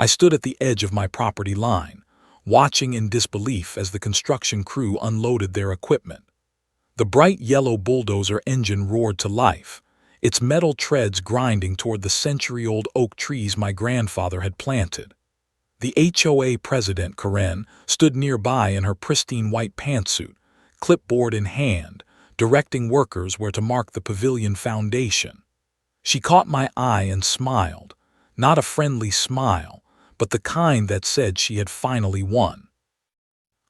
I stood at the edge of my property line, watching in disbelief as the construction crew unloaded their equipment. The bright yellow bulldozer engine roared to life, its metal treads grinding toward the century-old oak trees my grandfather had planted. The HOA president, Karen, stood nearby in her pristine white pantsuit, clipboard in hand, directing workers where to mark the pavilion foundation. She caught my eye and smiled, not a friendly smile, but the kind that said she had finally won.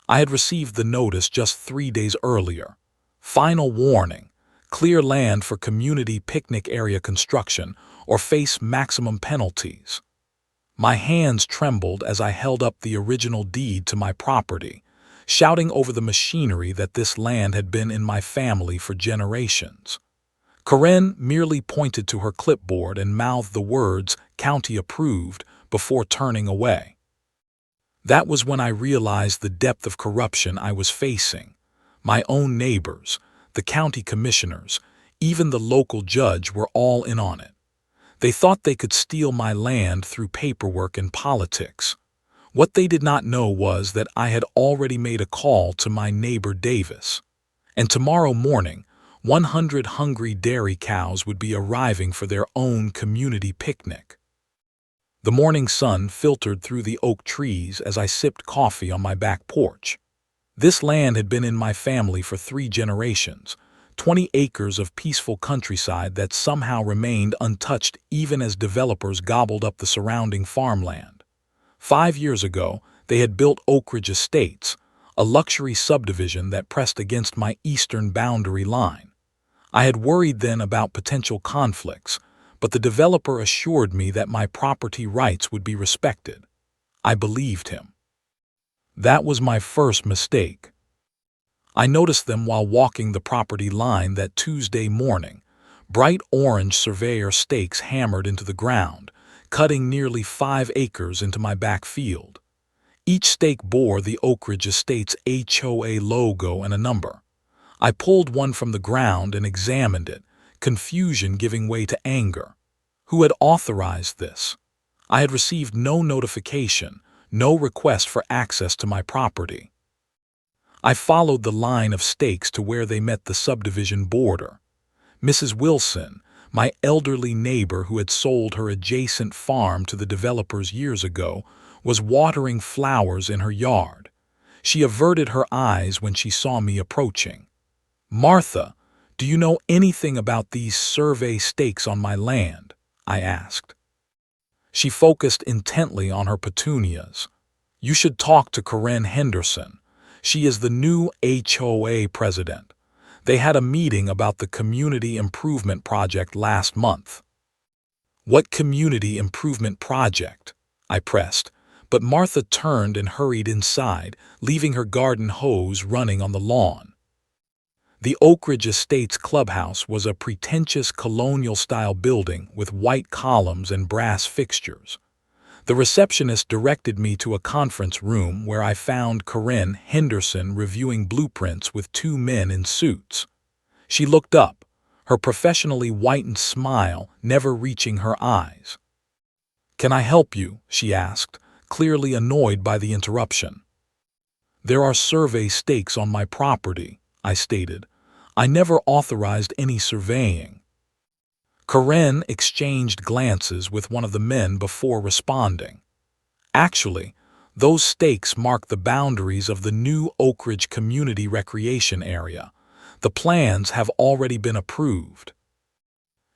I had received the notice just 3 days earlier. Final warning: clear land for community picnic area construction or face maximum penalties. My hands trembled as I held up the original deed to my property, shouting over the machinery that this land had been in my family for generations. Karen merely pointed to her clipboard and mouthed the words "County approved" before turning away. That was when I realized the depth of corruption I was facing. My own neighbors, the county commissioners, even the local judge were all in on it. They thought they could steal my land through paperwork and politics. What they did not know was that I had already made a call to my neighbor Davis. And tomorrow morning, 100 hungry dairy cows would be arriving for their own community picnic. The morning sun filtered through the oak trees as I sipped coffee on my back porch. This land had been in my family for 3 generations, 20 acres of peaceful countryside that somehow remained untouched even as developers gobbled up the surrounding farmland. 5 years ago, they had built Oak Ridge Estates, a luxury subdivision that pressed against my eastern boundary line. I had worried then about potential conflicts, but the developer assured me that my property rights would be respected. I believed him. That was my first mistake. I noticed them while walking the property line that Tuesday morning, bright orange surveyor stakes hammered into the ground, cutting nearly 5 acres into my back field. Each stake bore the Oak Ridge Estates HOA logo and a number. I pulled one from the ground and examined it, confusion giving way to anger. Who had authorized this? I had received no notification, no request for access to my property. I followed the line of stakes to where they met the subdivision border. Mrs. Wilson, my elderly neighbor who had sold her adjacent farm to the developers years ago, was watering flowers in her yard. She averted her eyes when she saw me approaching. "Martha, do you know anything about these survey stakes on my land?" I asked. She focused intently on her petunias. "You should talk to Karen Henderson. She is the new HOA president. They had a meeting about the community improvement project last month." "What community improvement project?" I pressed, but Martha turned and hurried inside, leaving her garden hose running on the lawn. The Oak Ridge Estates clubhouse was a pretentious colonial-style building with white columns and brass fixtures. The receptionist directed me to a conference room where I found Karen Henderson reviewing blueprints with 2 men in suits. She looked up, her professionally whitened smile never reaching her eyes. "Can I help you?" she asked, clearly annoyed by the interruption. "There are survey stakes on my property," I stated. "I never authorized any surveying." Karen exchanged glances with one of the men before responding. "Actually, those stakes mark the boundaries of the new Oak Ridge Community Recreation Area. The plans have already been approved."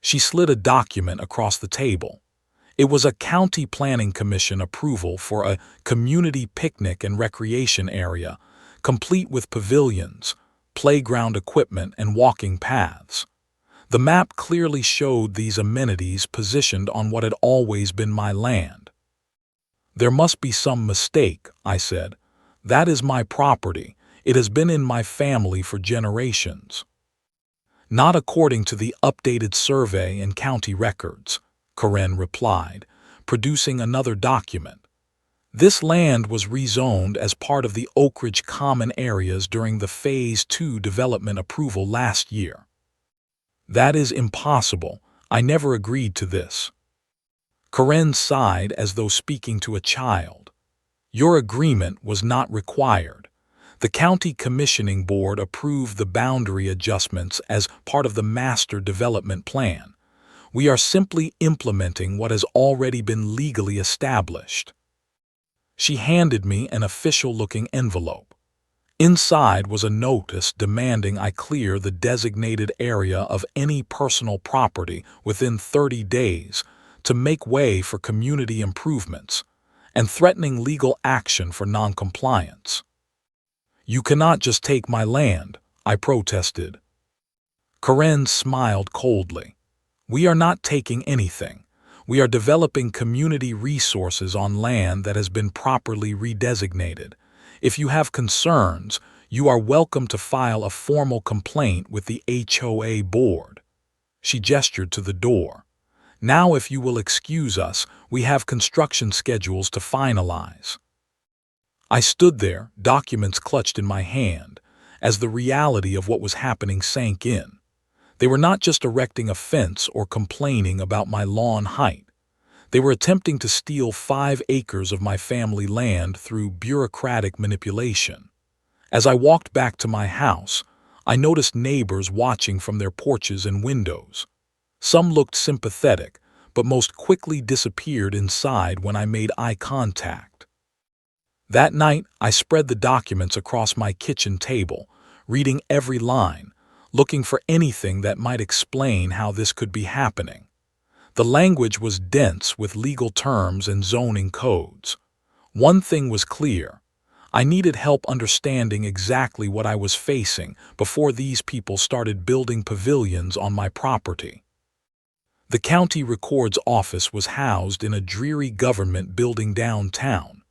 She slid a document across the table. It was a County Planning Commission approval for a community picnic and recreation area, complete with pavilions, playground equipment, and walking paths. The map clearly showed these amenities positioned on what had always been my land. "There must be some mistake," I said. "That is my property. It has been in my family for generations." "Not according to the updated survey and county records," Karen replied, producing another document. "This land was rezoned as part of the Oak Ridge Common Areas during the Phase 2 development approval last year." "That is impossible. I never agreed to this." Karen sighed as though speaking to a child. Your agreement was not required. The County Commissioning Board approved the boundary adjustments as part of the Master Development Plan. We are simply implementing what has already been legally established. She handed me an official-looking envelope. Inside was a notice demanding I clear the designated area of any personal property within 30 days to make way for community improvements, and threatening legal action for noncompliance. You cannot just take my land, I protested. Karen smiled coldly. We are not taking anything. We are developing community resources on land that has been properly redesignated. If you have concerns, you are welcome to file a formal complaint with the HOA board. She gestured to the door. Now, if you will excuse us, we have construction schedules to finalize. I stood there, documents clutched in my hand, as the reality of what was happening sank in. They were not just erecting a fence or complaining about my lawn height. They were attempting to steal 5 acres of my family land through bureaucratic manipulation. As I walked back to my house, I noticed neighbors watching from their porches and windows. Some looked sympathetic, but most quickly disappeared inside when I made eye contact. That night, I spread the documents across my kitchen table, reading every line, looking for anything that might explain how this could be happening. The language was dense with legal terms and zoning codes. One thing was clear. I needed help understanding exactly what I was facing before these people started building pavilions on my property. The county record's office was housed in a dreary government building downtown.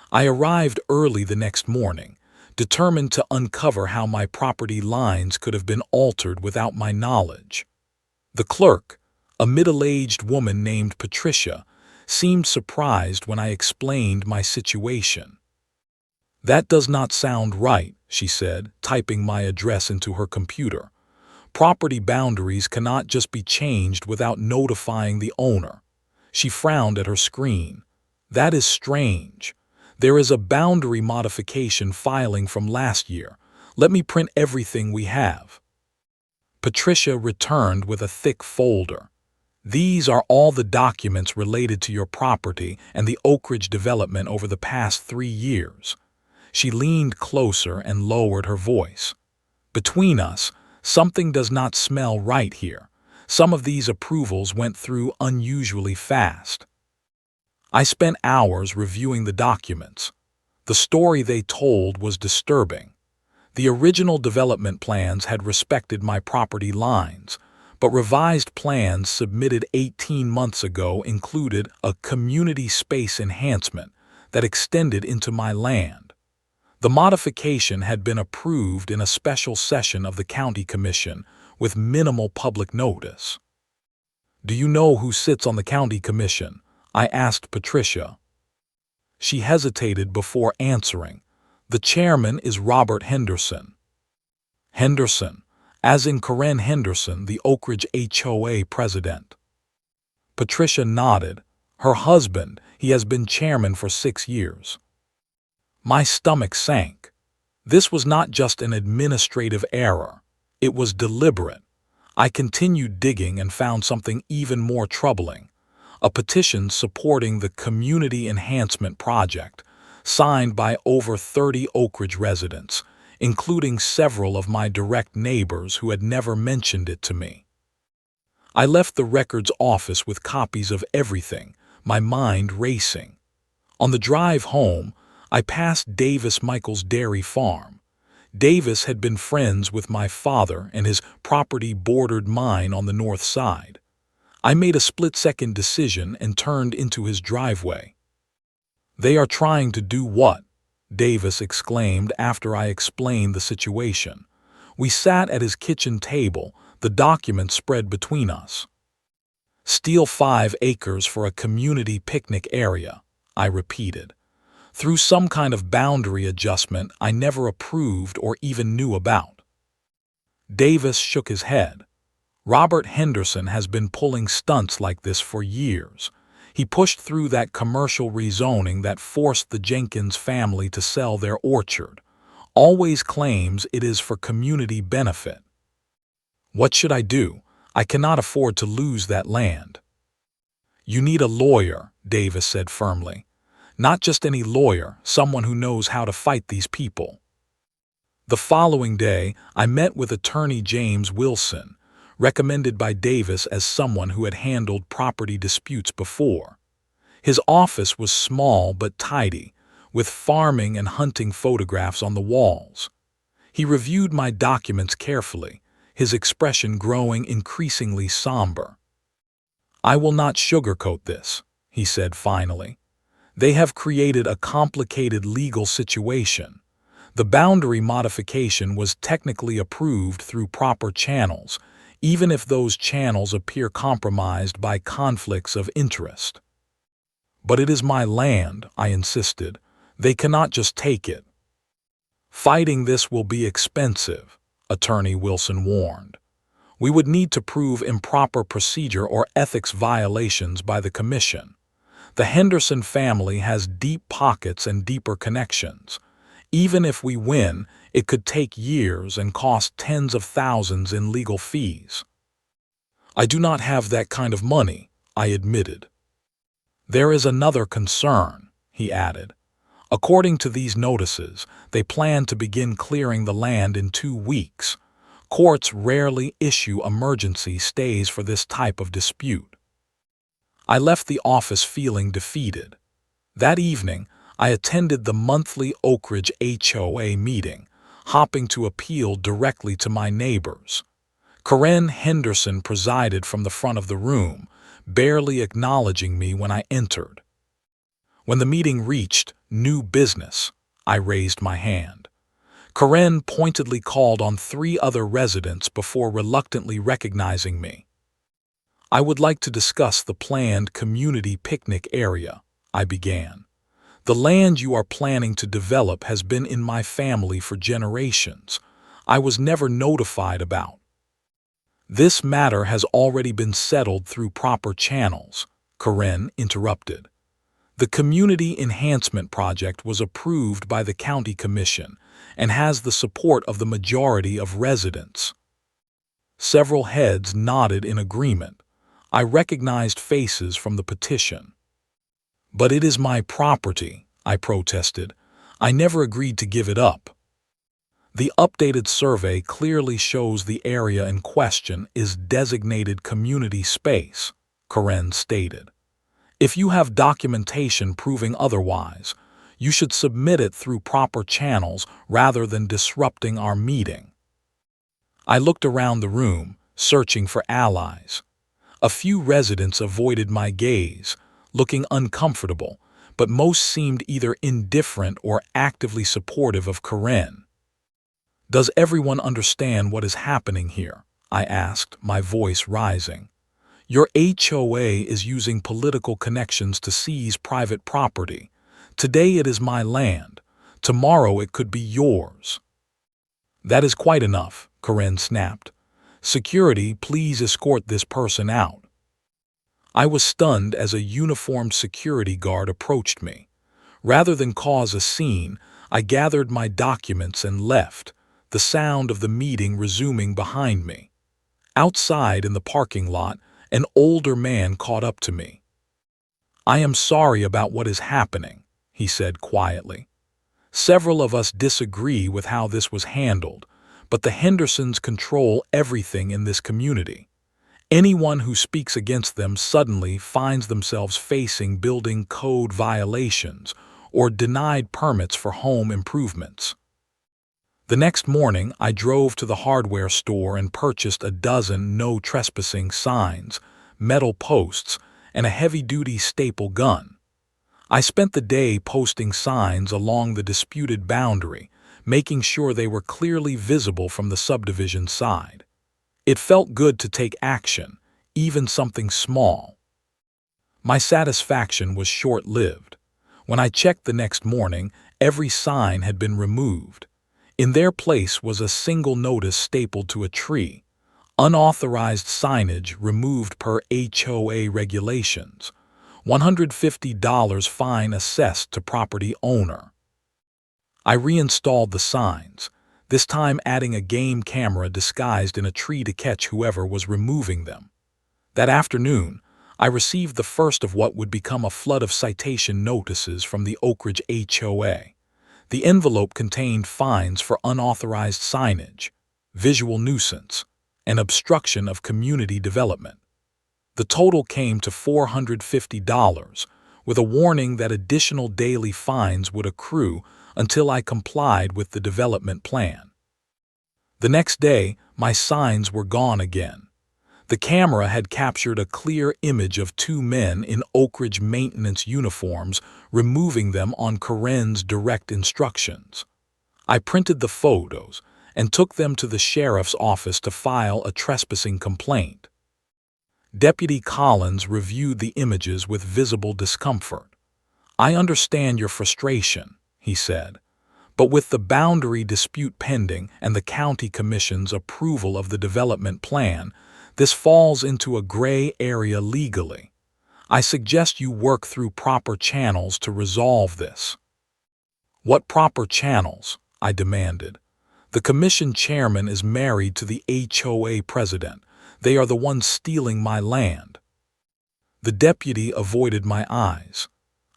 I arrived early the next morning, determined to uncover how my property lines could have been altered without my knowledge. The clerk, a middle-aged woman named Patricia, seemed surprised when I explained my situation. That does not sound right, she said, typing my address into her computer. Property boundaries cannot just be changed without notifying the owner. She frowned at her screen. That is strange. There is a boundary modification filing from last year. Let me print everything we have. Patricia returned with a thick folder. These are all the documents related to your property and the Oak Ridge development over the past 3 years. She leaned closer and lowered her voice. Between us, something does not smell right here. Some of these approvals went through unusually fast. I spent hours reviewing the documents. The story they told was disturbing. The original development plans had respected my property lines, but revised plans submitted 18 months ago included a community space enhancement that extended into my land. The modification had been approved in a special session of the County Commission with minimal public notice. Do you know who sits on the County Commission? I asked Patricia. She hesitated before answering. The chairman is Robert Henderson. Henderson, as in Karen Henderson, the Oak Ridge HOA president. Patricia nodded. Her husband, he has been chairman for 6 years. My stomach sank. This was not just an administrative error. It was deliberate. I continued digging and found something even more troubling. A petition supporting the Community Enhancement Project, signed by over 30 Oak Ridge residents, including several of my direct neighbors who had never mentioned it to me. I left the records office with copies of everything, my mind racing. On the drive home, I passed Davis Michael's dairy farm. Davis had been friends with my father, and his property bordered mine on the north side. I made a split-second decision and turned into his driveway. They are trying to do what? Davis exclaimed after I explained the situation. We sat at his kitchen table, the documents spread between us. Steal 5 acres for a community picnic area, I repeated. Through some kind of boundary adjustment I never approved or even knew about. Davis shook his head. Robert Henderson has been pulling stunts like this for years. He pushed through that commercial rezoning that forced the Jenkins family to sell their orchard. Always claims it is for community benefit. What should I do? I cannot afford to lose that land. You need a lawyer, Davis said firmly. Not just any lawyer, someone who knows how to fight these people. The following day, I met with attorney James Wilson, recommended by Davis as someone who had handled property disputes before. His office was small but tidy, with farming and hunting photographs on the walls. He reviewed my documents carefully, his expression growing increasingly somber. I will not sugarcoat this, he said finally. They have created a complicated legal situation. The boundary modification was technically approved through proper channels, even if those channels appear compromised by conflicts of interest. But it is my land, I insisted. They cannot just take it. Fighting this will be expensive, Attorney Wilson warned. We would need to prove improper procedure or ethics violations by the commission. The Henderson family has deep pockets and deeper connections. Even if we win, it could take years and cost tens of thousands in legal fees. I do not have that kind of money, I admitted. There is another concern, he added. According to these notices, they plan to begin clearing the land in 2 weeks. Courts rarely issue emergency stays for this type of dispute. I left the office feeling defeated. That evening, I attended the monthly Oak Ridge HOA meeting, hoping to appeal directly to my neighbors. Karen Henderson presided from the front of the room, barely acknowledging me when I entered. When the meeting reached new business, I raised my hand. Karen pointedly called on 3 other residents before reluctantly recognizing me. I would like to discuss the planned community picnic area, I began. The land you are planning to develop has been in my family for generations. I was never notified about. This matter has already been settled through proper channels, Karen interrupted. The Community Enhancement Project was approved by the County Commission and has the support of the majority of residents. Several heads nodded in agreement. I recognized faces from the petition. But it is my property, I protested. I never agreed to give it up. The updated survey clearly shows the area in question is designated community space, Karen stated. If you have documentation proving otherwise, you should submit it through proper channels rather than disrupting our meeting. I looked around the room, searching for allies. A few residents avoided my gaze, looking uncomfortable, but most seemed either indifferent or actively supportive of Karen. Does everyone understand what is happening here? I asked, my voice rising. Your HOA is using political connections to seize private property. Today it is my land. Tomorrow it could be yours. That is quite enough, Karen snapped. Security, please escort this person out. I was stunned as a uniformed security guard approached me. Rather than cause a scene, I gathered my documents and left, the sound of the meeting resuming behind me. Outside in the parking lot, an older man caught up to me. I am sorry about what is happening, he said quietly. Several of us disagree with how this was handled, but the Hendersons control everything in this community. Anyone who speaks against them suddenly finds themselves facing building code violations or denied permits for home improvements. The next morning, I drove to the hardware store and purchased a dozen no trespassing signs, metal posts, and a heavy-duty staple gun. I spent the day posting signs along the disputed boundary, making sure they were clearly visible from the subdivision side. It felt good to take action, even something small. My satisfaction was short-lived. When I checked the next morning, every sign had been removed. In their place was a single notice stapled to a tree, unauthorized signage removed per HOA regulations. $150 fine assessed to property owner. I reinstalled the signs, this time adding a game camera disguised in a tree to catch whoever was removing them. That afternoon, I received the first of what would become a flood of citation notices from the Oak Ridge HOA. The envelope contained fines for unauthorized signage, visual nuisance, and obstruction of community development. The total came to $450, with a warning that additional daily fines would accrue until I complied with the development plan. The next day, my signs were gone again. The camera had captured a clear image of two men in Oak Ridge maintenance uniforms removing them on Karen's direct instructions. I printed the photos and took them to the sheriff's office to file a trespassing complaint. Deputy Collins reviewed the images with visible discomfort. "I understand your frustration," he said, "but with the boundary dispute pending and the county commission's approval of the development plan, this falls into a gray area legally. I suggest you work through proper channels to resolve this." "What proper channels?" I demanded. "The commission chairman is married to the HOA president. They are the ones stealing my land." The deputy avoided my eyes.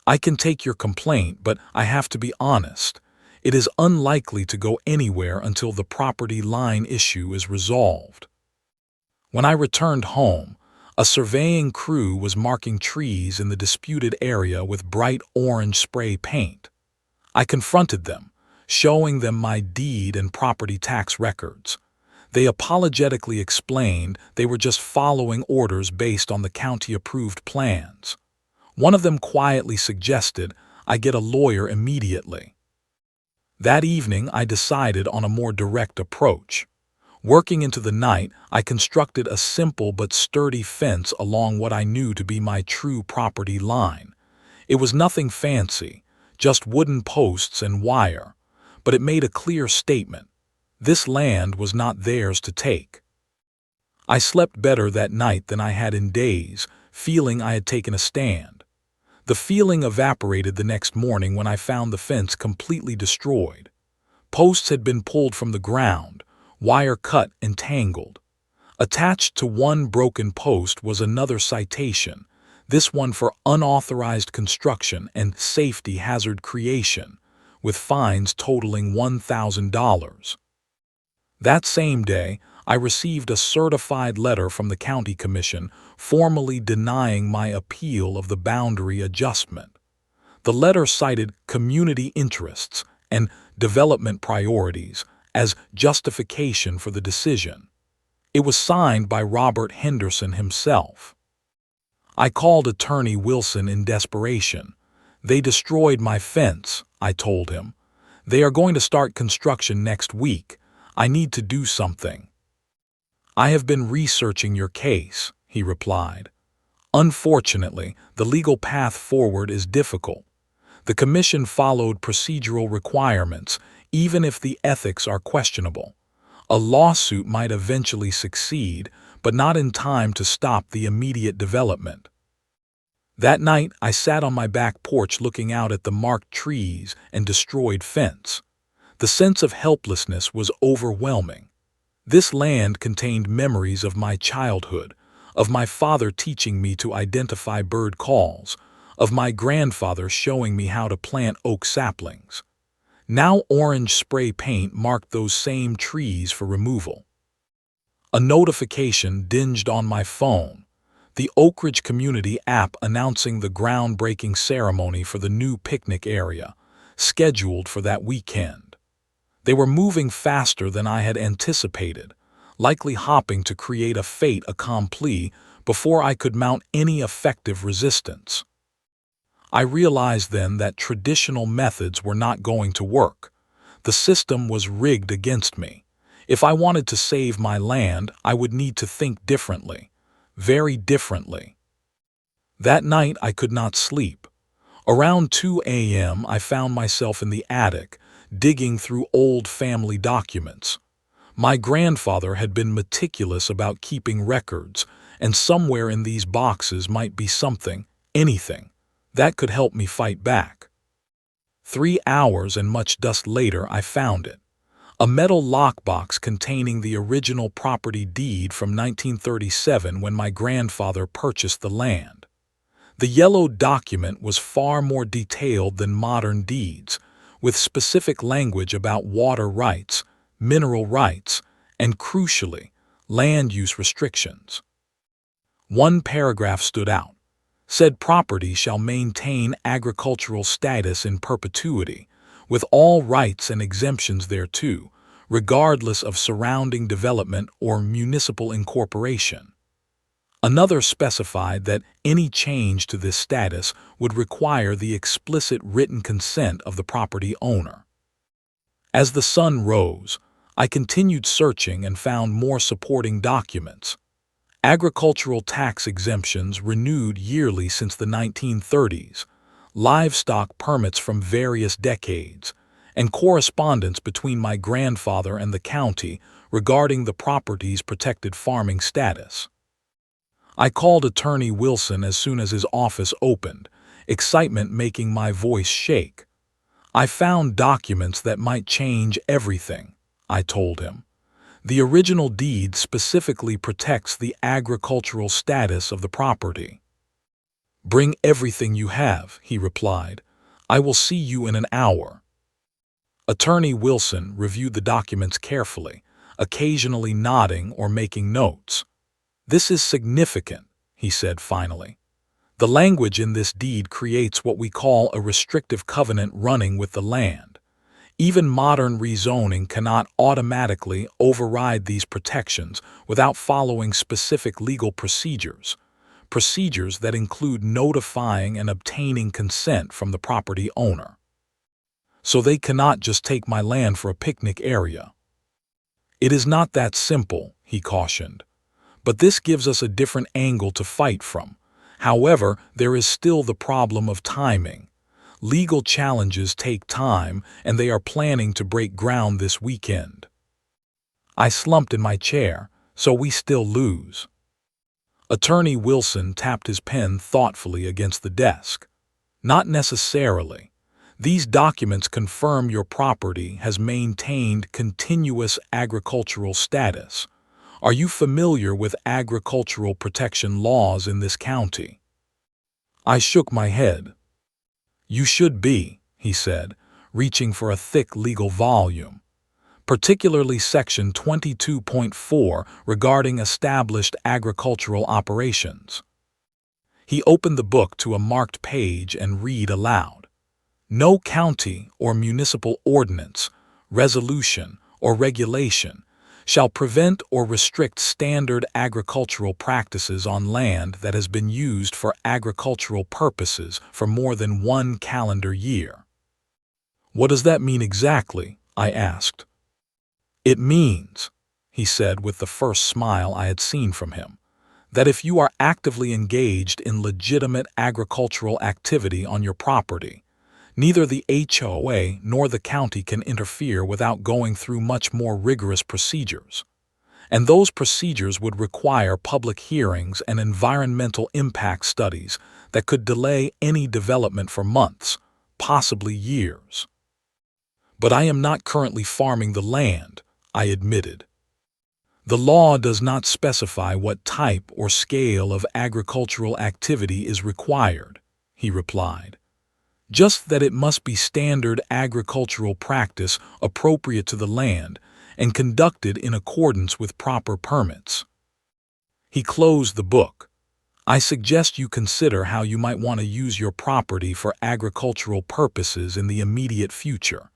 "I can take your complaint, but I have to be honest. It is unlikely to go anywhere until the property line issue is resolved." When I returned home, a surveying crew was marking trees in the disputed area with bright orange spray paint. I confronted them, showing them my deed and property tax records. They apologetically explained they were just following orders based on the county-approved plans. One of them quietly suggested I get a lawyer immediately. That evening, I decided on a more direct approach. Working into the night, I constructed a simple but sturdy fence along what I knew to be my true property line. It was nothing fancy, just wooden posts and wire, but it made a clear statement. This land was not theirs to take. I slept better that night than I had in days, feeling I had taken a stand. The feeling evaporated the next morning when I found the fence completely destroyed. Posts had been pulled from the ground, wire cut and tangled. Attached to one broken post was another citation, this one for unauthorized construction and safety hazard creation, with fines totaling $1,000. That same day, I received a certified letter from the county commission formally denying my appeal of the boundary adjustment. The letter cited community interests and development priorities as justification for the decision. It was signed by Robert Henderson himself. I called Attorney Wilson in desperation. "They destroyed my fence," I told him. "They are going to start construction next week. I need to do something." "I have been researching your case," he replied. "Unfortunately, the legal path forward is difficult. The commission followed procedural requirements, even if the ethics are questionable. A lawsuit might eventually succeed, but not in time to stop the immediate development." That night, I sat on my back porch looking out at the marked trees and destroyed fence. The sense of helplessness was overwhelming. This land contained memories of my childhood, of my father teaching me to identify bird calls, of my grandfather showing me how to plant oak saplings. Now orange spray paint marked those same trees for removal. A notification dinged on my phone. The Oak Ridge Community app announcing the groundbreaking ceremony for the new picnic area, scheduled for that weekend. They were moving faster than I had anticipated, likely hopping to create a fait accompli before I could mount any effective resistance. I realized then that traditional methods were not going to work. The system was rigged against me. If I wanted to save my land, I would need to think differently, very differently. That night I could not sleep. Around 2 a.m. I found myself in the attic, digging through old family documents. My grandfather had been meticulous about keeping records, and somewhere in these boxes might be something, anything that could help me fight back. 3 hours and much dust later, I found it. A metal lockbox containing the original property deed from 1937 when my grandfather purchased the land. The yellow document was far more detailed than modern deeds, with specific language about water rights, mineral rights, and crucially, land use restrictions. One paragraph stood out. Said property shall maintain agricultural status in perpetuity, with all rights and exemptions thereto, regardless of surrounding development or municipal incorporation. Another specified that any change to this status would require the explicit written consent of the property owner. As the sun rose, I continued searching and found more supporting documents. Agricultural tax exemptions renewed yearly since the 1930s, livestock permits from various decades, and correspondence between my grandfather and the county regarding the property's protected farming status. I called Attorney Wilson as soon as his office opened, excitement making my voice shake. I found documents that might change everything, I told him. The original deed specifically protects the agricultural status of the property. Bring everything you have, he replied. I will see you in an hour. Attorney Wilson reviewed the documents carefully, occasionally nodding or making notes. This is significant, he said finally. The language in this deed creates what we call a restrictive covenant running with the land. Even modern rezoning cannot automatically override these protections without following specific legal procedures that include notifying and obtaining consent from the property owner. So they cannot just take my land for a picnic area. It is not that simple, he cautioned. But this gives us a different angle to fight from. However, there is still the problem of timing. Legal challenges take time, and they are planning to break ground this weekend. I slumped in my chair, so we still lose. Attorney Wilson tapped his pen thoughtfully against the desk. Not necessarily. These documents confirm your property has maintained continuous agricultural status. Are you familiar with agricultural protection laws in this county? I shook my head. You should be, he said, reaching for a thick legal volume, particularly Section 22.4 regarding established agricultural operations. He opened the book to a marked page and read aloud. No county or municipal ordinance, resolution, or regulation shall prevent or restrict standard agricultural practices on land that has been used for agricultural purposes for more than 1 calendar year. What does that mean exactly? I asked. It means, he said with the first smile I had seen from him, that if you are actively engaged in legitimate agricultural activity on your property, neither the HOA nor the county can interfere without going through much more rigorous procedures. And those procedures would require public hearings and environmental impact studies that could delay any development for months, possibly years. But I am not currently farming the land, I admitted. The law does not specify what type or scale of agricultural activity is required, he replied. Just that it must be standard agricultural practice appropriate to the land and conducted in accordance with proper permits. He closed the book. I suggest you consider how you might want to use your property for agricultural purposes in the immediate future.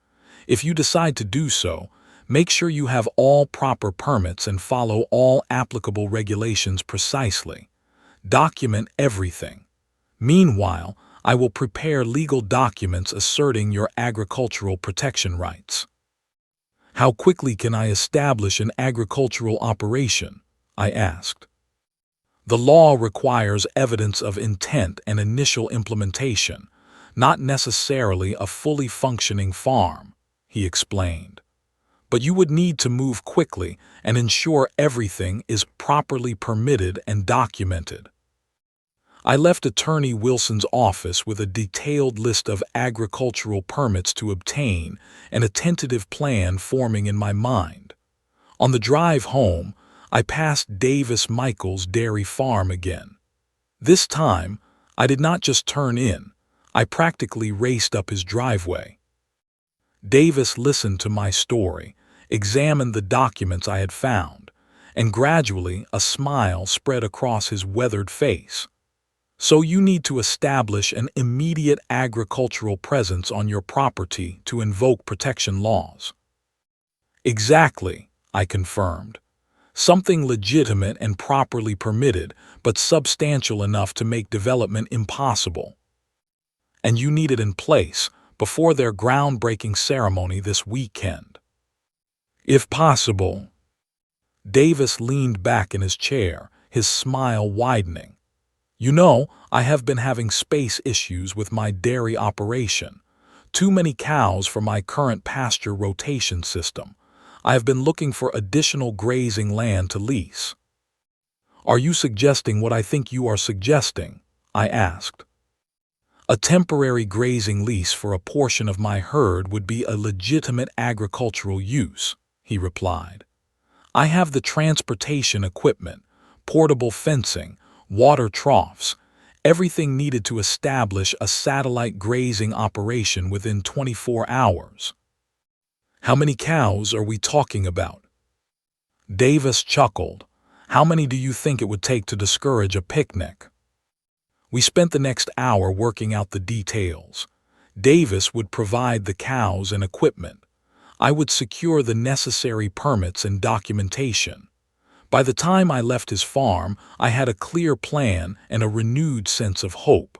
If you decide to do so, make sure you have all proper permits and follow all applicable regulations precisely. Document everything. Meanwhile, I will prepare legal documents asserting your agricultural protection rights. How quickly can I establish an agricultural operation? I asked. The law requires evidence of intent and initial implementation, not necessarily a fully functioning farm, he explained. But you would need to move quickly and ensure everything is properly permitted and documented. I left Attorney Wilson's office with a detailed list of agricultural permits to obtain and a tentative plan forming in my mind. On the drive home, I passed Davis Michael's dairy farm again. This time, I did not just turn in, I practically raced up his driveway. Davis listened to my story, examined the documents I had found, and gradually a smile spread across his weathered face. So you need to establish an immediate agricultural presence on your property to invoke protection laws. Exactly, I confirmed. Something legitimate and properly permitted, but substantial enough to make development impossible. And you need it in place before their groundbreaking ceremony this weekend. If possible. Davis leaned back in his chair, his smile widening. You know, I have been having space issues with my dairy operation. Too many cows for my current pasture rotation system. I have been looking for additional grazing land to lease. Are you suggesting what I think you are suggesting? I asked. A temporary grazing lease for a portion of my herd would be a legitimate agricultural use, he replied. I have the transportation equipment, portable fencing, water troughs, everything needed to establish a satellite grazing operation within 24 hours. How many cows are we talking about? Davis chuckled. How many do you think it would take to discourage a picnic? We spent the next hour working out the details. Davis would provide the cows and equipment. I would secure the necessary permits and documentation. By the time I left his farm, I had a clear plan and a renewed sense of hope.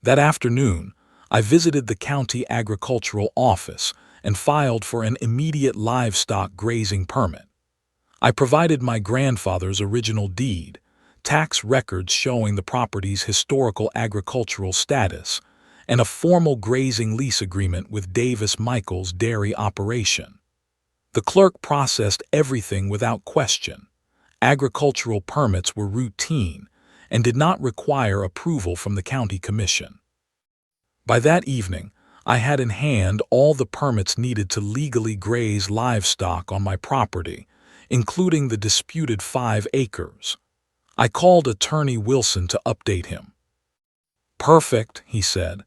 That afternoon, I visited the county agricultural office and filed for an immediate livestock grazing permit. I provided my grandfather's original deed, tax records showing the property's historical agricultural status, and a formal grazing lease agreement with Davis Michael's dairy operation. The clerk processed everything without question. Agricultural permits were routine and did not require approval from the county commission. By that evening, I had in hand all the permits needed to legally graze livestock on my property, including the disputed 5 acres. I called Attorney Wilson to update him. Perfect, he said.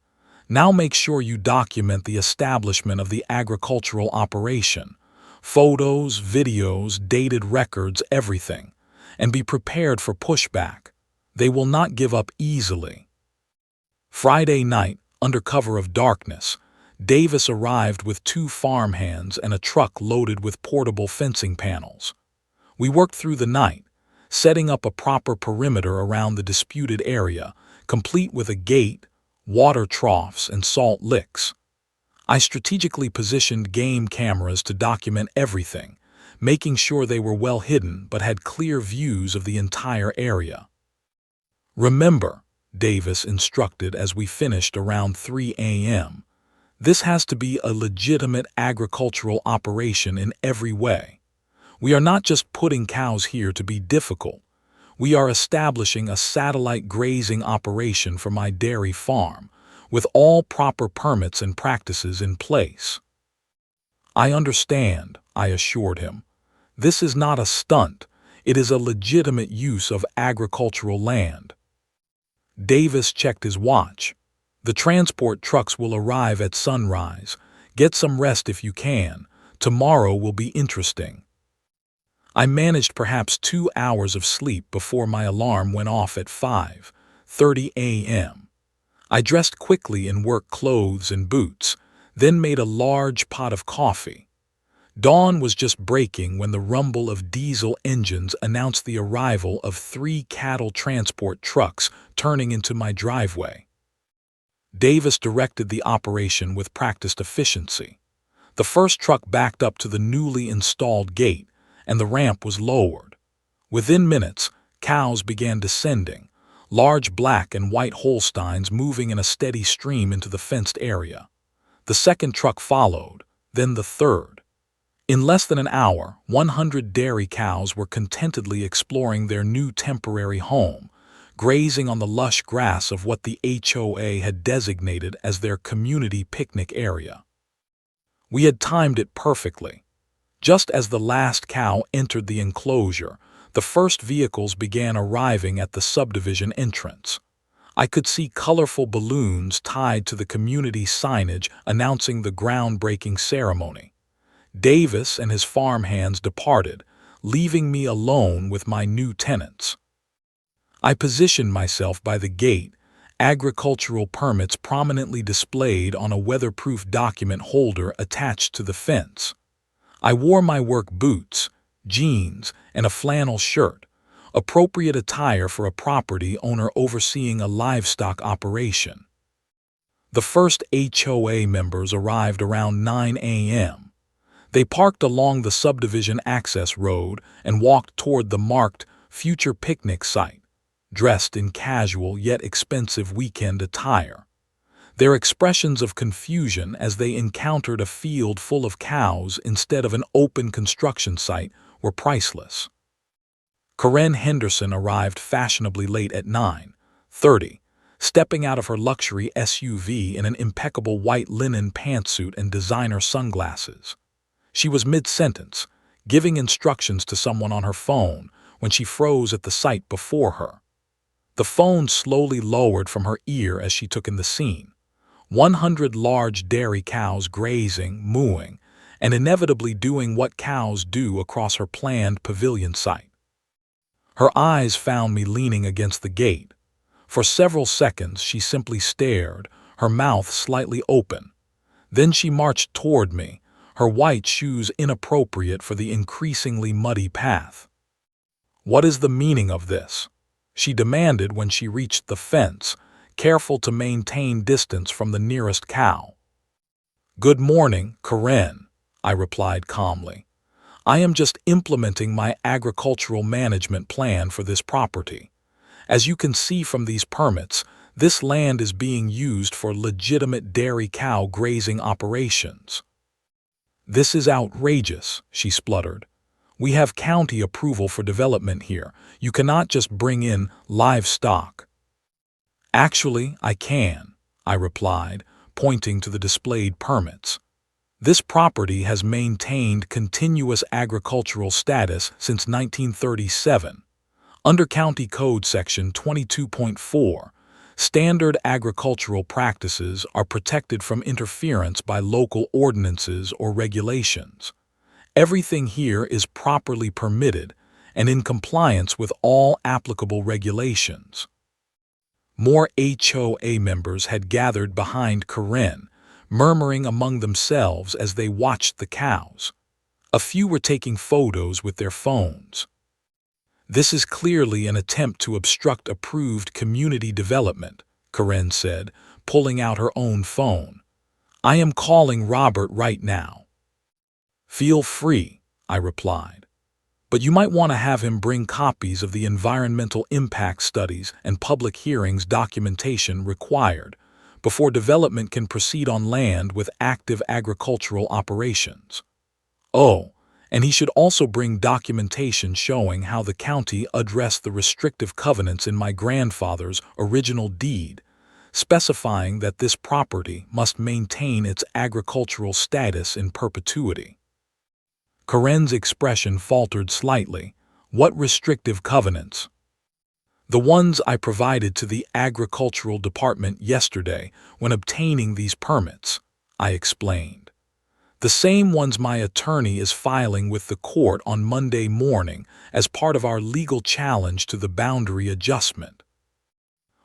Now make sure you document the establishment of the agricultural operation. Photos, videos, dated records, everything. And be prepared for pushback. They will not give up easily. Friday night, under cover of darkness, Davis arrived with 2 farmhands and a truck loaded with portable fencing panels. We worked through the night, setting up a proper perimeter around the disputed area, complete with a gate, water troughs, and salt licks. I strategically positioned game cameras to document everything, making sure they were well hidden but had clear views of the entire area. Remember, Davis instructed as we finished around 3 a.m., this has to be a legitimate agricultural operation in every way. We are not just putting cows here to be difficult. We are establishing a satellite grazing operation for my dairy farm, with all proper permits and practices in place. I understand, I assured him. This is not a stunt. It is a legitimate use of agricultural land. Davis checked his watch. The transport trucks will arrive at sunrise. Get some rest if you can. Tomorrow will be interesting. I managed perhaps 2 hours of sleep before my alarm went off at 5:30 a.m. I dressed quickly in work clothes and boots, then made a large pot of coffee. Dawn was just breaking when the rumble of diesel engines announced the arrival of 3 cattle transport trucks turning into my driveway. Davis directed the operation with practiced efficiency. The first truck backed up to the newly installed gate, and the ramp was lowered. Within minutes, cows began descending, large black and white Holsteins moving in a steady stream into the fenced area. The second truck followed, then the third. In less than an hour, 100 dairy cows were contentedly exploring their new temporary home, grazing on the lush grass of what the HOA had designated as their community picnic area. We had timed it perfectly. Just as the last cow entered the enclosure, the first vehicles began arriving at the subdivision entrance. I could see colorful balloons tied to the community signage announcing the groundbreaking ceremony. Davis and his farmhands departed, leaving me alone with my new tenants. I positioned myself by the gate, agricultural permits prominently displayed on a weatherproof document holder attached to the fence. I wore my work boots, jeans, and a flannel shirt, appropriate attire for a property owner overseeing a livestock operation. The first HOA members arrived around 9 a.m. They parked along the subdivision access road and walked toward the marked future picnic site, dressed in casual yet expensive weekend attire. Their expressions of confusion as they encountered a field full of cows instead of an open construction site were priceless. Karen Henderson arrived fashionably late at 9:30, stepping out of her luxury SUV in an impeccable white linen pantsuit and designer sunglasses. She was mid-sentence, giving instructions to someone on her phone when she froze at the sight before her. The phone slowly lowered from her ear as she took in the scene. 100 large dairy cows grazing, mooing, and inevitably doing what cows do across her planned pavilion site. Her eyes found me leaning against the gate. For several seconds she simply stared, her mouth slightly open. Then she marched toward me, her white shoes inappropriate for the increasingly muddy path. "What is the meaning of this?" she demanded when she reached the fence, careful to maintain distance from the nearest cow. "Good morning, Karen," I replied calmly. "I am just implementing my agricultural management plan for this property. As you can see from these permits, this land is being used for legitimate dairy cow grazing operations." "This is outrageous," she spluttered. "We have county approval for development here. You cannot just bring in livestock." "Actually, I can," I replied, pointing to the displayed permits. "This property has maintained continuous agricultural status since 1937. Under County Code Section 22.4, standard agricultural practices are protected from interference by local ordinances or regulations. Everything here is properly permitted and in compliance with all applicable regulations." More HOA members had gathered behind Karen, murmuring among themselves as they watched the cows. A few were taking photos with their phones. "This is clearly an attempt to obstruct approved community development," Karen said, pulling out her own phone. "I am calling Robert right now." "Feel free," I replied. "But you might want to have him bring copies of the environmental impact studies and public hearings documentation required before development can proceed on land with active agricultural operations. Oh, and he should also bring documentation showing how the county addressed the restrictive covenants in my grandfather's original deed, specifying that this property must maintain its agricultural status in perpetuity." Karen's expression faltered slightly. "What restrictive covenants?" "The ones I provided to the agricultural department yesterday when obtaining these permits," I explained. "The same ones my attorney is filing with the court on Monday morning as part of our legal challenge to the boundary adjustment."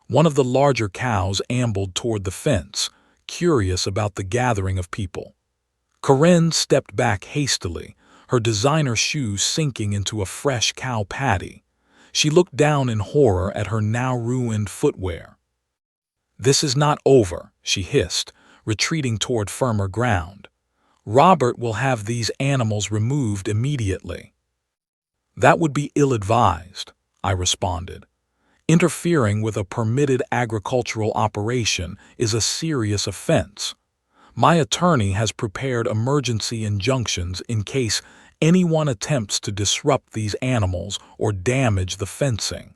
One of the larger cows ambled toward the fence, curious about the gathering of people. Karen stepped back hastily, her designer shoes sinking into a fresh cow patty. She looked down in horror at her now ruined footwear. "This is not over," she hissed, retreating toward firmer ground. "Robert will have these animals removed immediately." "That would be ill-advised," I responded. "Interfering with a permitted agricultural operation is a serious offense. My attorney has prepared emergency injunctions in case anyone attempts to disrupt these animals or damage the fencing."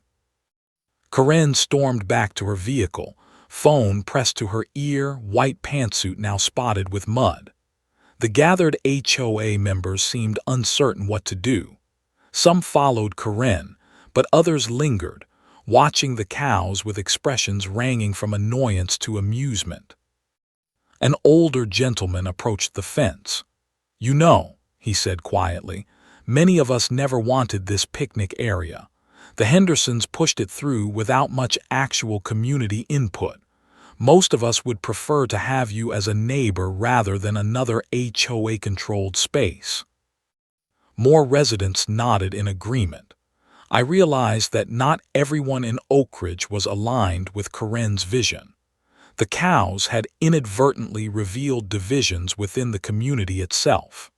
Karen stormed back to her vehicle, phone pressed to her ear, white pantsuit now spotted with mud. The gathered HOA members seemed uncertain what to do. Some followed Karen, but others lingered, watching the cows with expressions ranging from annoyance to amusement. An older gentleman approached the fence. "You know," he said quietly, "many of us never wanted this picnic area. The Hendersons pushed it through without much actual community input. Most of us would prefer to have you as a neighbor rather than another HOA-controlled space." More residents nodded in agreement. I realized that not everyone in Oak Ridge was aligned with Karen's vision. The cows had inadvertently revealed divisions within the community itself.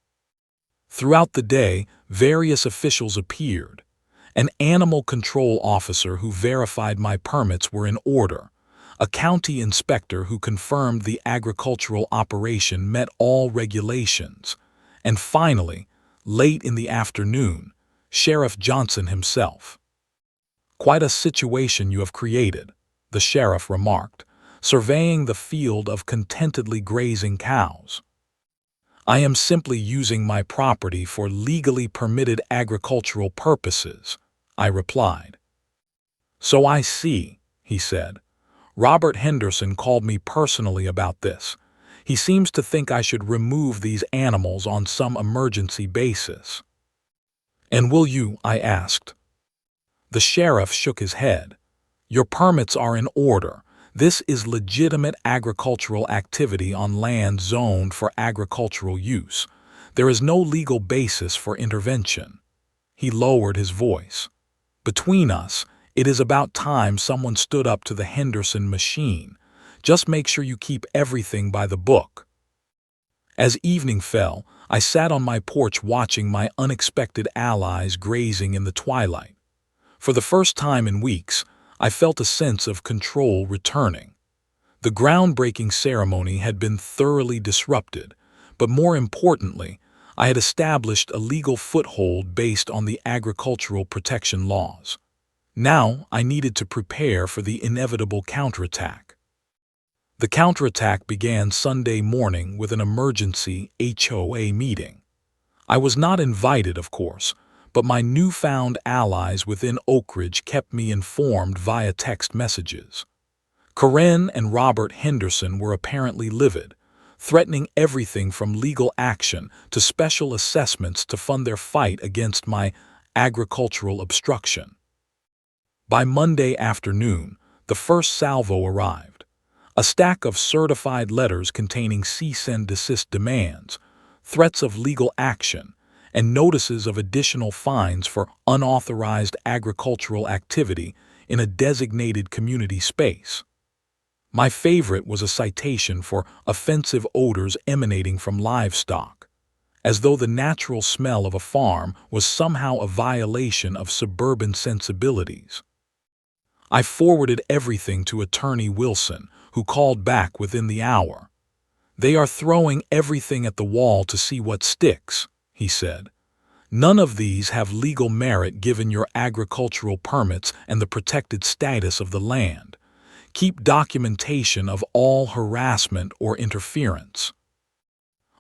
Throughout the day, various officials appeared. An animal control officer who verified my permits were in order, a county inspector who confirmed the agricultural operation met all regulations, and finally, late in the afternoon, Sheriff Johnson himself. "Quite a situation you have created," the sheriff remarked, surveying the field of contentedly grazing cows. "I am simply using my property for legally permitted agricultural purposes," I replied. "So I see," he said. "Robert Henderson called me personally about this. He seems to think I should remove these animals on some emergency basis." "And will you?" I asked. The sheriff shook his head. "Your permits are in order. This is legitimate agricultural activity on land zoned for agricultural use. There is no legal basis for intervention." He lowered his voice. "Between us, it is about time someone stood up to the Henderson machine. Just make sure you keep everything by the book." As evening fell, I sat on my porch watching my unexpected allies grazing in the twilight. For the first time in weeks, I felt a sense of control returning. The groundbreaking ceremony had been thoroughly disrupted, but more importantly, I had established a legal foothold based on the agricultural protection laws. Now I needed to prepare for the inevitable counterattack. The counterattack began Sunday morning with an emergency HOA meeting. I was not invited, of course, but my newfound allies within Oak Ridge kept me informed via text messages. Karen and Robert Henderson were apparently livid, threatening everything from legal action to special assessments to fund their fight against my agricultural obstruction. By Monday afternoon, the first salvo arrived. A stack of certified letters containing cease and desist demands, threats of legal action, and notices of additional fines for unauthorized agricultural activity in a designated community space. My favorite was a citation for offensive odors emanating from livestock, as though the natural smell of a farm was somehow a violation of suburban sensibilities. I forwarded everything to Attorney Wilson, who called back within the hour. "They are throwing everything at the wall to see what sticks," he said. "None of these have legal merit given your agricultural permits and the protected status of the land. Keep documentation of all harassment or interference."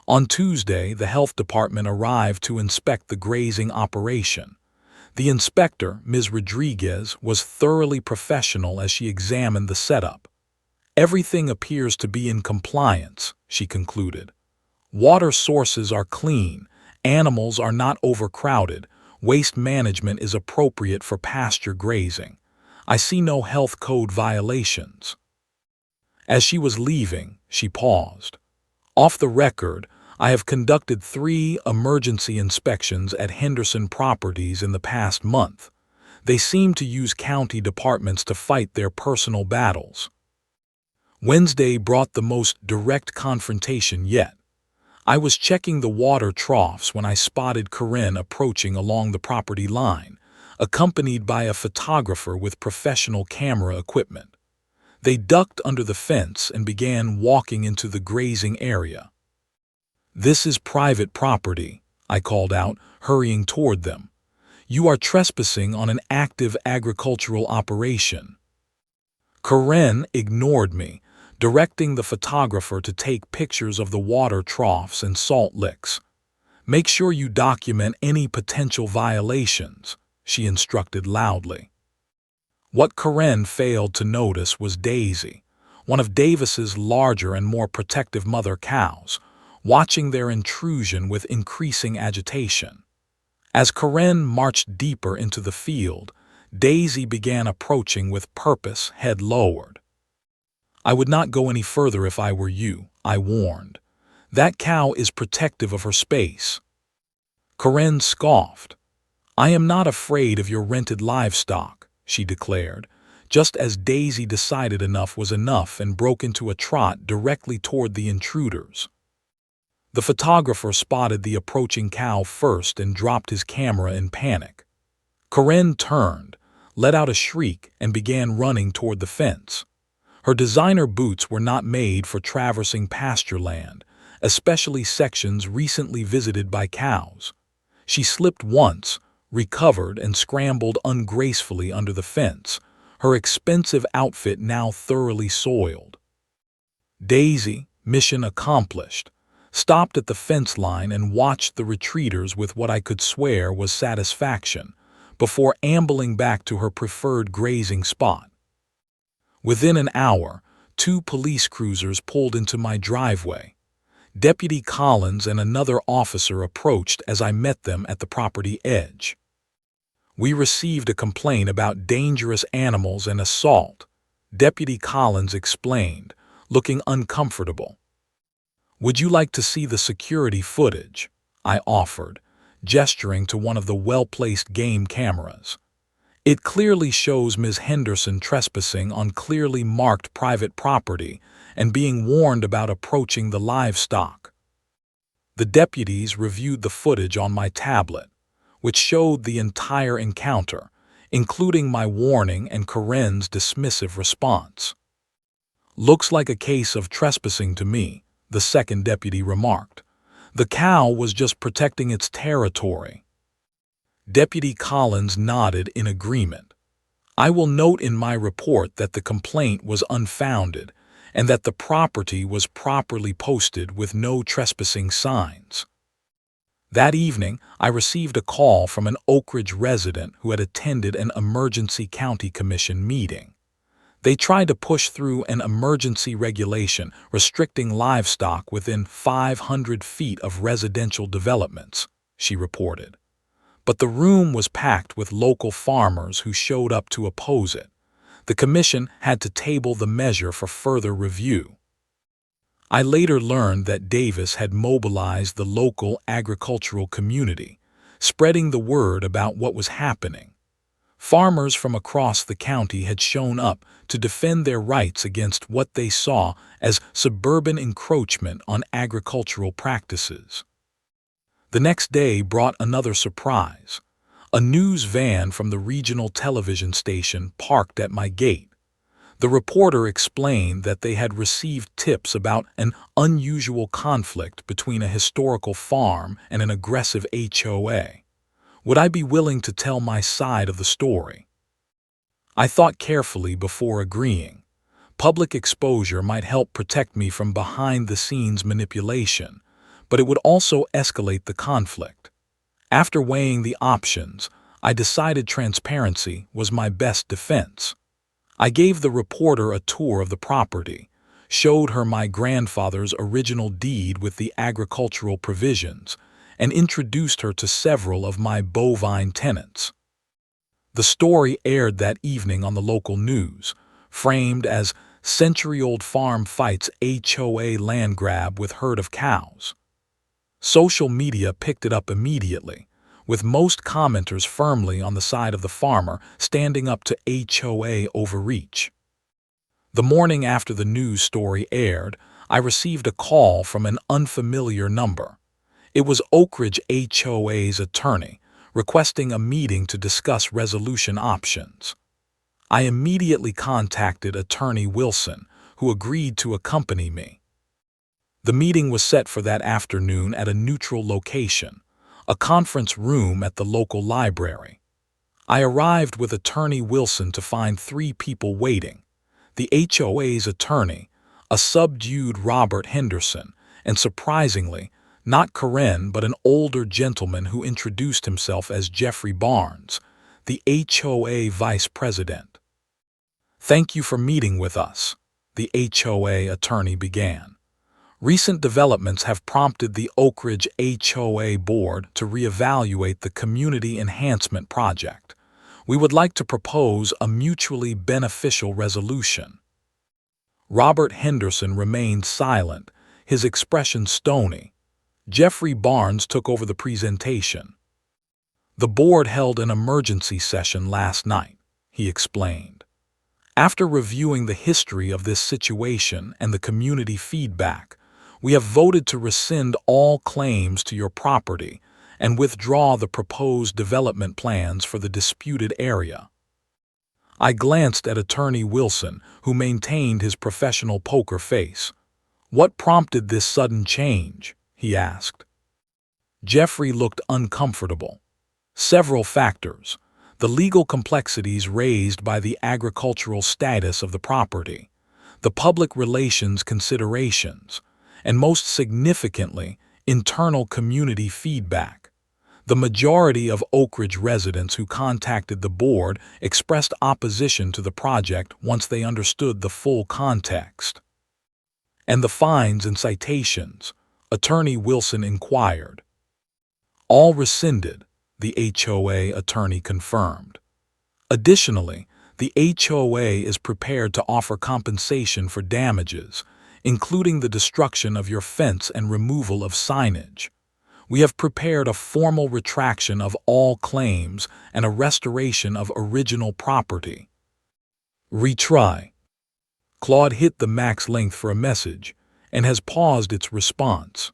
On Tuesday, the health department arrived to inspect the grazing operation. The inspector, Ms. Rodriguez, was thoroughly professional as she examined the setup. "Everything appears to be in compliance," she concluded. "Water sources are clean, animals are not overcrowded, waste management is appropriate for pasture grazing. I see no health code violations." As she was leaving, she paused. "Off the record, I have conducted 3 emergency inspections at Henderson properties in the past month. They seem to use county departments to fight their personal battles." Wednesday brought the most direct confrontation yet. I was checking the water troughs when I spotted Karen approaching along the property line, accompanied by a photographer with professional camera equipment. They ducked under the fence and began walking into the grazing area. "This is private property," I called out, hurrying toward them. "You are trespassing on an active agricultural operation." Karen ignored me, directing the photographer to take pictures of the water troughs and salt licks. "Make sure you document any potential violations," she instructed loudly. What Karen failed to notice was Daisy, one of Davis's larger and more protective mother cows, watching their intrusion with increasing agitation. As Karen marched deeper into the field, Daisy began approaching with purpose, head lowered. "I would not go any further if I were you," I warned. "That cow is protective of her space." Karen scoffed. "I am not afraid of your rented livestock," she declared, just as Daisy decided enough was enough and broke into a trot directly toward the intruders. The photographer spotted the approaching cow first and dropped his camera in panic. Karen turned, let out a shriek, and began running toward the fence. Her designer boots were not made for traversing pasture land, especially sections recently visited by cows. She slipped once, recovered, and scrambled ungracefully under the fence, her expensive outfit now thoroughly soiled. Daisy, mission accomplished, stopped at the fence line and watched the retreaters with what I could swear was satisfaction, before ambling back to her preferred grazing spot. Within an hour, 2 police cruisers pulled into my driveway. Deputy Collins and another officer approached as I met them at the property edge. "We received a complaint about dangerous animals and assault," Deputy Collins explained, looking uncomfortable. "Would you like to see the security footage?" I offered, gesturing to one of the well-placed game cameras. "It clearly shows Ms. Henderson trespassing on clearly marked private property and being warned about approaching the livestock." The deputies reviewed the footage on my tablet, which showed the entire encounter, including my warning and Karen's dismissive response. "Looks like a case of trespassing to me," the second deputy remarked. "The cow was just protecting its territory." Deputy Collins nodded in agreement. "I will note in my report that the complaint was unfounded and that the property was properly posted with no trespassing signs." That evening, I received a call from an Oak Ridge resident who had attended an emergency county commission meeting. They tried to push through an emergency regulation restricting livestock within 500 feet of residential developments, she reported. But the room was packed with local farmers who showed up to oppose it. The commission had to table the measure for further review. I later learned that Davis had mobilized the local agricultural community, spreading the word about what was happening. Farmers from across the county had shown up to defend their rights against what they saw as suburban encroachment on agricultural practices. The next day brought another surprise. A news van from the regional television station parked at my gate. The reporter explained that they had received tips about an unusual conflict between a historical farm and an aggressive HOA. Would I be willing to tell my side of the story? I thought carefully before agreeing. Public exposure might help protect me from behind-the-scenes manipulation, but it would also escalate the conflict. After weighing the options, I decided transparency was my best defense. I gave the reporter a tour of the property, showed her my grandfather's original deed with the agricultural provisions, and introduced her to several of my bovine tenants. The story aired that evening on the local news, framed as "Century-Old Farm Fights HOA Land Grab with Herd of Cows." Social media picked it up immediately, with most commenters firmly on the side of the farmer, standing up to HOA overreach. The morning after the news story aired, I received a call from an unfamiliar number. It was Oak Ridge HOA's attorney, requesting a meeting to discuss resolution options. I immediately contacted Attorney Wilson, who agreed to accompany me. The meeting was set for that afternoon at a neutral location, a conference room at the local library. I arrived with Attorney Wilson to find 3 people waiting. The HOA's attorney, a subdued Robert Henderson, and surprisingly, not Karen but an older gentleman who introduced himself as Jeffrey Barnes, the HOA vice president. "Thank you for meeting with us," the HOA attorney began. "Recent developments have prompted the Oak Ridge HOA board to reevaluate the community enhancement project. We would like to propose a mutually beneficial resolution." Robert Henderson remained silent, his expression stony. Jeffrey Barnes took over the presentation. "The board held an emergency session last night," he explained. "After reviewing the history of this situation and the community feedback, we have voted to rescind all claims to your property and withdraw the proposed development plans for the disputed area." I glanced at Attorney Wilson, who maintained his professional poker face. "What prompted this sudden change?" he asked. Jeffrey looked uncomfortable. "Several factors. The legal complexities raised by the agricultural status of the property, the public relations considerations, and most significantly, internal community feedback. The majority of Oak Ridge residents who contacted the board expressed opposition to the project once they understood the full context." "And the fines and citations?" Attorney Wilson inquired. "All rescinded," the HOA attorney confirmed. "Additionally, the HOA is prepared to offer compensation for damages, including the destruction of your fence and removal of signage. We have prepared a formal retraction of all claims and a restoration of original property." "Retry." Claude hit the max length for a message and has paused its response.